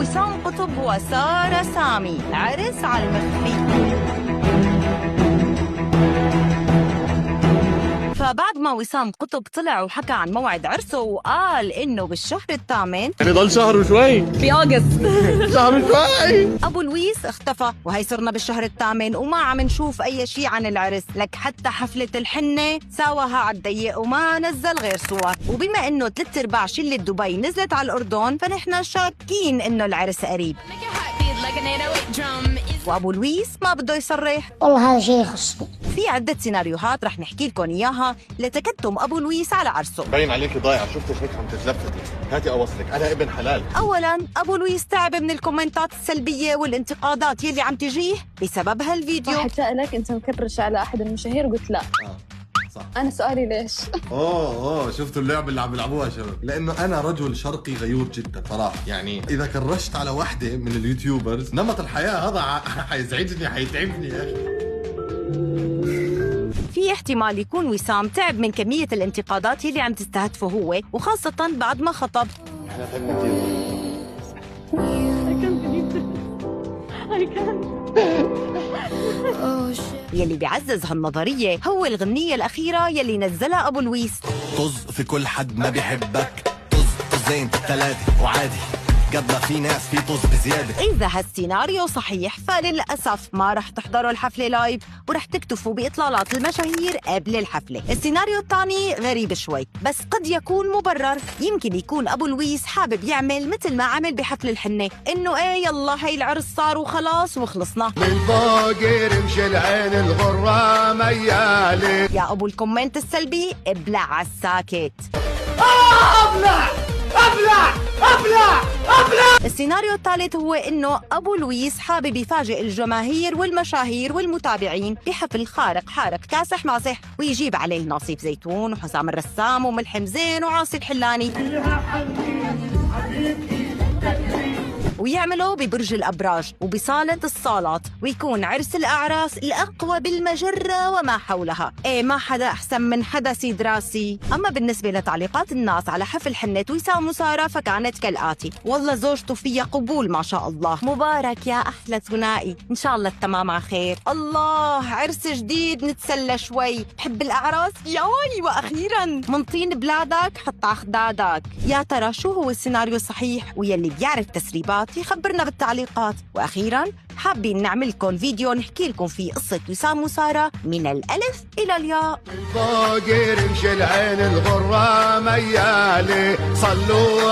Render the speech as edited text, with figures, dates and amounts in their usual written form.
وسام قطب وسارة سامي، العرس على المخفي. فبعد ما وسام قطب طلع وحكى عن موعد عرسه وقال انه بالشهر الثامن، يعني ضل شهر وشوي بأغسطس شهر وشوي، ابو لويس اختفى، وهي صرنا بالشهر الثامن وما عم نشوف اي شيء عن العرس. لك حتى حفلة الحنة ساواها على الضيق وما نزل غير صور. وبما انه 3/4 شلة دبي نزلت على الاردن، فنحن شاكين انه العرس قريب. وابو لويس ما بده يصرح. والله هذا شيء يخصني. في عدة سيناريوهات رح نحكي لكم اياها لتكتم ابو لويس على عرسه. باين عليكي ضايعه، شفتك هيك عم تتلفتي. هاتي اوصلك، انا ابن حلال. اولا ابو لويس تعب من الكومنتات السلبية والانتقادات يلي عم تجيه بسبب هالفيديو. واحد سألك انت مكرش على احد المشاهير وقلت لا. صح. انا سؤالي ليش؟ شفتوا اللعبه اللي عم بيلعبوها شباب؟ لانه انا رجل شرقي غيور جدا صراحه، يعني اذا كرشت على وحده من اليوتيوبرز نمط الحياه هذا حيزعجني حيتعبني يا اخي. في احتمال يكون وسام تعب من كمية الانتقادات يلي عم تستهدفه هو، وخاصة بعد ما خطب. احنا فهمنا كثير. يلي بيعزز هالنظرية هو الغنية الأخيرة يلي نزلها أبو لويس. طز في كل حد ما بيحبك، طزين 3 وعادي، قد ما في ناس في طز بزيادة. إذا هالسيناريو صحيح فللأسف ما رح تحضروا الحفلة لايف ورح تكتفوا بإطلالات المشاهير قبل الحفلة. السيناريو الثاني غريب شوي بس قد يكون مبرر. يمكن يكون أبو لويس حابب يعمل مثل ما عمل بحفل الحنة، إنه إيه يلا هي العرس صار وخلاص وخلصنا. من فوق يرمش العين الغرة ميالي. يا أبو الكومنت السلبي ابلع عالساكت. ابلع ابلع ابلع ابلع. السيناريو الثالث هو انه ابو لويس حابب يفاجئ الجماهير والمشاهير والمتابعين بحفل خارق حارق كاسح ماسح، ويجيب عليه ناصيف زيتون وحسام الرسام وملحم زين وعاصي الحلاني، ويعملوا ببرج الأبراج وبصالة الصالات، ويكون عرس الأعراس الأقوى بالمجرة وما حولها. إيه ما حدا أحسن من حدا سيد راسي. أما بالنسبة لتعليقات الناس على حفل حنة وسام وسارة فكانت كالآتي: والله زوجته فيها قبول ما شاء الله، مبارك يا أحلى ثنائي، إن شاء الله التمام على خير، الله عرس جديد نتسلى شوي، بحب الأعراس ياي، وأخيرا من طين بلادك حط عخدادك. يا ترى شو هو السيناريو الصحيح؟ ويلي بيعرف تسريبات يخبرنا بالتعليقات. وأخيراً حابين نعمل لكم فيديو نحكي لكم فيه قصة وسام وسارة من الألف إلى الياء. فوق يرمش العين الغرة ميالي، صلوا